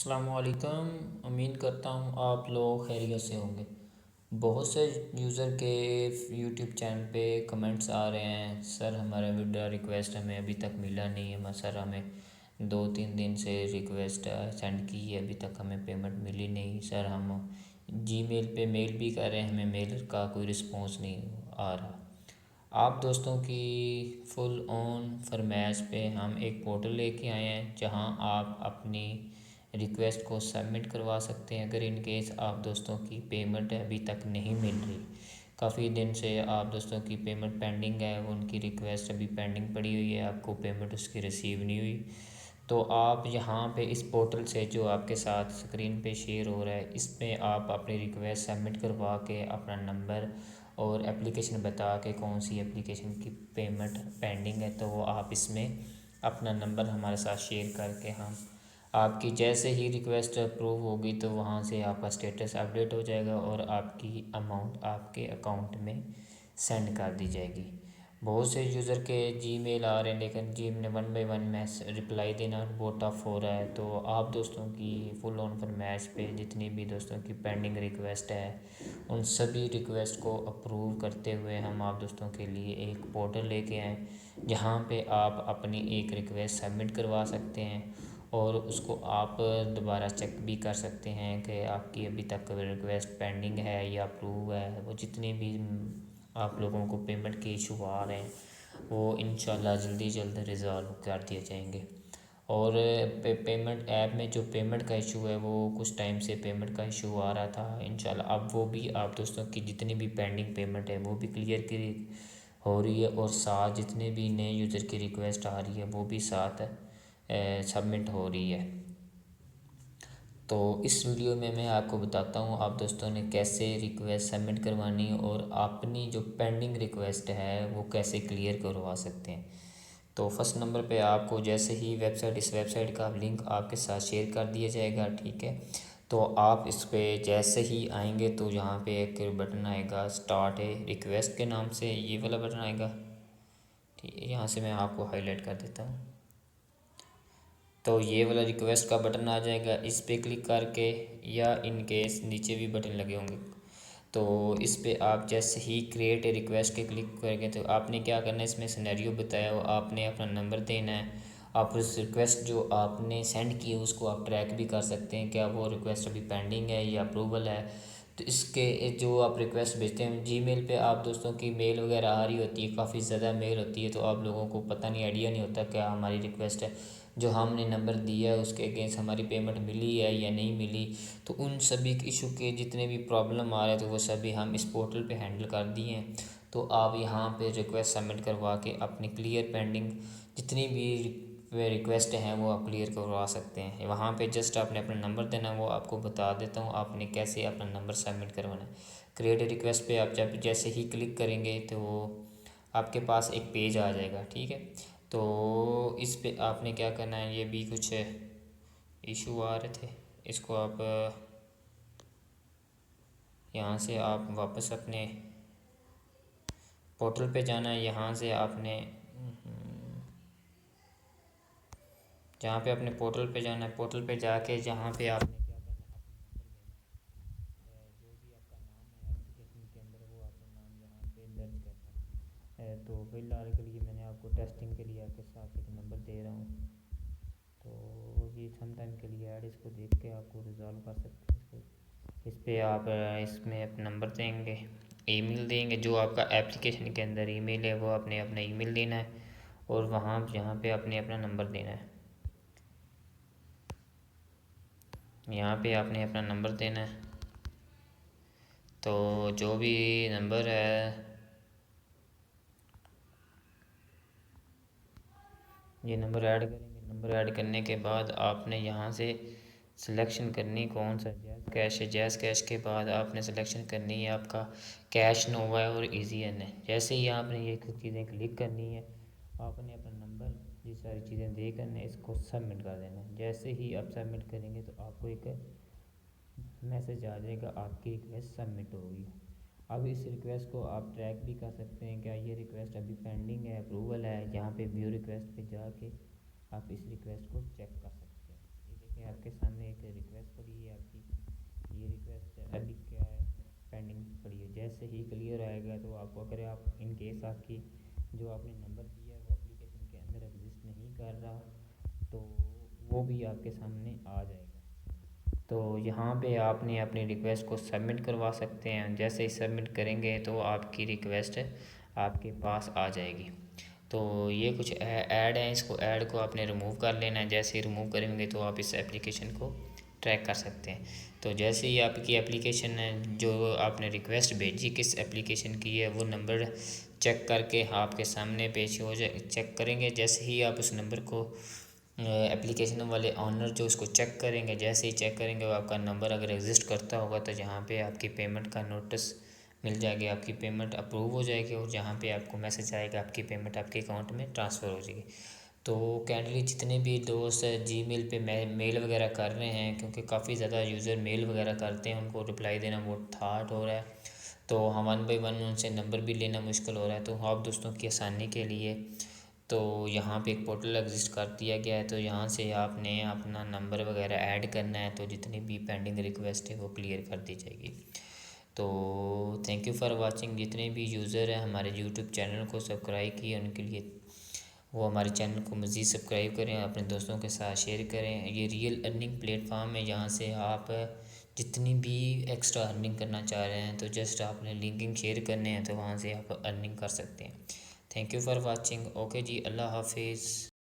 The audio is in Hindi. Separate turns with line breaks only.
अस्सलामुअलैकुम। उम्मीद करता हूँ आप लोग खैरियत से होंगे। बहुत से यूज़र के यूट्यूब चैनल पे कमेंट्स आ रहे हैं, सर हमारा विड्रा रिक्वेस्ट हमें अभी तक मिला नहीं है। सर हमें 2-3 दिन से रिक्वेस्ट सेंड की है, अभी तक हमें पेमेंट मिली नहीं। सर हम जीमेल पे मेल भी कर रहे हैं, हमें मेल का कोई रिस्पॉन्स नहीं आ रहा। आप दोस्तों की फुल ऑन फरमाइश पे हम एक पोर्टल लेके आए हैं जहां आप अपनी रिक्वेस्ट को सबमिट करवा सकते हैं। अगर इन केस आप दोस्तों की पेमेंट अभी तक नहीं मिल रही, काफ़ी दिन से आप दोस्तों की पेमेंट पेंडिंग है, उनकी रिक्वेस्ट अभी पेंडिंग पड़ी हुई है, आपको पेमेंट उसकी रिसीव नहीं हुई, तो आप यहाँ पे इस पोर्टल से जो आपके साथ स्क्रीन पे शेयर हो रहा है, इस पे आप अपनी रिक्वेस्ट सबमिट करवा के अपना नंबर और एप्लीकेशन बता के कौन सी एप्लीकेशन की पेमेंट पेंडिंग है, तो वो आप इसमें अपना नंबर हमारे साथ शेयर करके हम आपकी जैसे ही रिक्वेस्ट अप्रूव होगी तो वहाँ से आपका स्टेटस अपडेट हो जाएगा और आपकी अमाउंट आपके अकाउंट में सेंड कर दी जाएगी। बहुत से यूज़र के जीमेल आ रहे हैं, लेकिन जी में 1 बाय 1 रिप्लाई देना बहुत टफ हो रहा है। तो आप दोस्तों की फुल ऑन फरमाइश पे जितनी भी दोस्तों की पेंडिंग रिक्वेस्ट है, उन सभी रिक्वेस्ट को अप्रूव करते हुए हम आप दोस्तों के लिए एक पोर्टल लेके आए जहाँ पे आप अपनी एक रिक्वेस्ट सबमिट करवा सकते हैं और उसको आप दोबारा चेक भी कर सकते हैं कि आपकी अभी तक रिक्वेस्ट पेंडिंग है या अप्रूव है। वो जितने भी आप लोगों को पेमेंट के इशू आ रहे हैं वो इंशाल्लाह जल्दी जल्द रिज़ॉल्व कर दिए जाएंगे। और पेमेंट ऐप में जो पेमेंट का इशू है, वो कुछ टाइम से पेमेंट का इशू आ रहा था, इंशाल्लाह अब वो भी आप दोस्तों की जितनी भी पेंडिंग पेमेंट है वो भी क्लियर की हो रही है और साथ जितने भी नए यूज़र की रिक्वेस्ट आ रही है वो भी साथ सबमिट हो रही है। तो इस वीडियो में मैं आपको बताता हूँ आप दोस्तों ने कैसे रिक्वेस्ट सबमिट करवानी और अपनी जो पेंडिंग रिक्वेस्ट है वो कैसे क्लियर करवा सकते हैं। तो फर्स्ट नंबर पे आपको जैसे ही इस वेबसाइट का लिंक आपके साथ शेयर कर दिया जाएगा, ठीक है। तो आप इस पे जैसे ही आएंगे तो यहाँ पे एक बटन आएगा स्टार्ट है रिक्वेस्ट के नाम से, ये वाला बटन आएगा, ठीक है। यहाँ से मैं आपको हाईलाइट कर देता हूँ। तो ये वाला रिक्वेस्ट का बटन आ जाएगा, इस पे क्लिक करके या इन केस नीचे भी बटन लगे होंगे, तो इस पे आप जैसे ही क्रिएट ए रिक्वेस्ट के क्लिक करेंगे तो आपने क्या करना है, इसमें सिनेरियो बताया हो, आपने अपना नंबर देना है। आप उस रिक्वेस्ट जो आपने सेंड की है उसको आप ट्रैक भी कर सकते हैं, क्या वो रिक्वेस्ट अभी पेंडिंग है या अप्रूवल है। तो इसके जो आप रिक्वेस्ट भेजते हैं जीमेल पे, आप दोस्तों की मेल वगैरह आ रही होती है, काफ़ी ज़्यादा मेल होती है, तो आप लोगों को पता नहीं, आइडिया नहीं होता क्या हमारी रिक्वेस्ट है जो हमने नंबर दिया है उसके अगेंस्ट हमारी पेमेंट मिली है या नहीं मिली। तो उन सभी इशू के जितने भी प्रॉब्लम आ रहे हैं तो वो सभी हम इस पोर्टल पे हैंडल कर दिए हैं। तो आप यहाँ पे रिक्वेस्ट सबमिट करवा के अपनी क्लियर पेंडिंग जितनी भी रिक्वेस्ट हैं वो आप क्लियर करवा सकते हैं। वहाँ पे जस्ट आपने अपना नंबर देना, वो आपको बता देता हूँ आपने कैसे अपना नंबर सबमिट करवाना है। क्रिएट रिक्वेस्ट पे आप जब जैसे ही क्लिक करेंगे तो आपके पास एक पेज आ जाएगा, ठीक है। तो इस पे आपने क्या करना है, ये भी कुछ इशू आ रहे थे, इसको आप यहाँ से आप वापस अपने पोर्टल पे जाना है। यहाँ से आपने जहाँ पे अपने पोर्टल पे जाना है, पोर्टल पे जाके जहाँ पे आपने क्या करना है अपना नंबर देना है, जो भी आपका नाम है एप्लीकेशन के अंदर वो आपने नाम यहाँ पे दर्ज करना है। तो फिलहाल के लिए मैंने आपको टेस्टिंग के लिए आपके साथ एक नंबर दे रहा हूँ, तो ये सम टाइम के लिए ऐड, इसको देख के आपको रिजॉल्व कर सकते हैं। इस पे आप इसमें अपना नंबर देंगे, ईमेल देंगे, जो आपका एप्लीकेशन के अंदर ईमेल है वो आपने अपना ईमेल देना है और वहाँ यहाँ पे आपने अपना नंबर देना है। यहाँ पे आपने अपना नंबर देना है, तो जो भी नंबर है ये नंबर ऐड करेंगे। नंबर ऐड करने के बाद आपने यहाँ से सिलेक्शन करनी कौन सा जैज़ कैश है। जैज़ कैश के बाद आपने सिलेक्शन करनी है आपका कैश नोवा है और इजी एन है। जैसे ही आपने ये चीज़ें क्लिक करनी है, आपने अपना नंबर ये सारी चीज़ें दे करने इसको सबमिट कर देना है। जैसे ही आप सबमिट करेंगे तो आपको एक मैसेज आ जाएगा आपकी रिक्वेस्ट सबमिट होगी। अब इस रिक्वेस्ट को आप ट्रैक भी कर सकते हैं, क्या ये रिक्वेस्ट अभी पेंडिंग है अप्रूवल है। यहाँ पे व्यू रिक्वेस्ट पे जाके आप इस रिक्वेस्ट को चेक कर सकते हैं। ये देखें ये आपके सामने एक रिक्वेस्ट पड़ी है आपकी, ये रिक्वेस्ट अभी क्या है पेंडिंग पड़ी है। जैसे ही क्लियर आएगा तो आपको, अगर आप इन केस आपकी जो आपने नंबर दिया है वो एप्लीकेशन के अंदर एग्जिस्ट नहीं कर रहा तो वो भी आपके सामने आ जाएगा। तो यहाँ पे आपने अपनी रिक्वेस्ट को सबमिट करवा सकते हैं। जैसे ही सबमिट करेंगे तो आपकी रिक्वेस्ट आपके पास आ जाएगी। तो ये कुछ ऐड हैं, इसको ऐड को आपने रिमूव कर लेना है। जैसे ही रिमूव करेंगे तो आप इस एप्लीकेशन को ट्रैक कर सकते हैं। तो जैसे ही आपकी एप्लीकेशन जो आपने रिक्वेस्ट भेजी किस एप्लीकेशन की है वो नंबर चेक करके आपके सामने पेश हो जाए, चेक करेंगे। जैसे ही आप उस नंबर को एप्लीकेशन वाले ऑनर जो उसको चेक करेंगे, जैसे ही चेक करेंगे वो आपका नंबर अगर एग्जिस्ट करता होगा तो जहाँ पे आपकी पेमेंट का नोटिस मिल जाएगी, आपकी पेमेंट अप्रूव हो जाएगी और जहाँ पे आपको मैसेज आएगा आपकी पेमेंट आपके अकाउंट में ट्रांसफ़र हो जाएगी। तो काइंडली जितने भी दोस्त जीमेल पे मेल वगैरह कर रहे हैं, क्योंकि काफ़ी ज़्यादा यूज़र मेल वगैरह करते हैं, उनको रिप्लाई देना बहुत हार्ड हो रहा है, तो हम 1 बाई 1 उनसे नंबर भी लेना मुश्किल हो रहा है। तो आप दोस्तों की आसानी के लिए तो यहाँ पे एक पोर्टल एग्जिस्ट कर दिया गया है। तो यहाँ से आपने अपना नंबर वगैरह ऐड करना है तो जितनी भी पेंडिंग रिक्वेस्ट है वो क्लियर कर दी जाएगी। तो थैंक यू फॉर वाचिंग। जितने भी यूज़र हैं हमारे यूट्यूब चैनल को सब्सक्राइब किए उनके लिए वो हमारे चैनल को मज़ीद सब्सक्राइब करें, अपने दोस्तों के साथ शेयर करें। ये रियल अर्निंग प्लेटफॉर्म है, यहाँ से आप जितनी भी एक्स्ट्रा अर्निंग करना चाह रहे हैं तो जस्ट आपने लिंकिंग शेयर करने हैं तो वहाँ से आप अर्निंग कर सकते हैं। Thank you for watching. Okay जी, अल्लाह हाफिज़।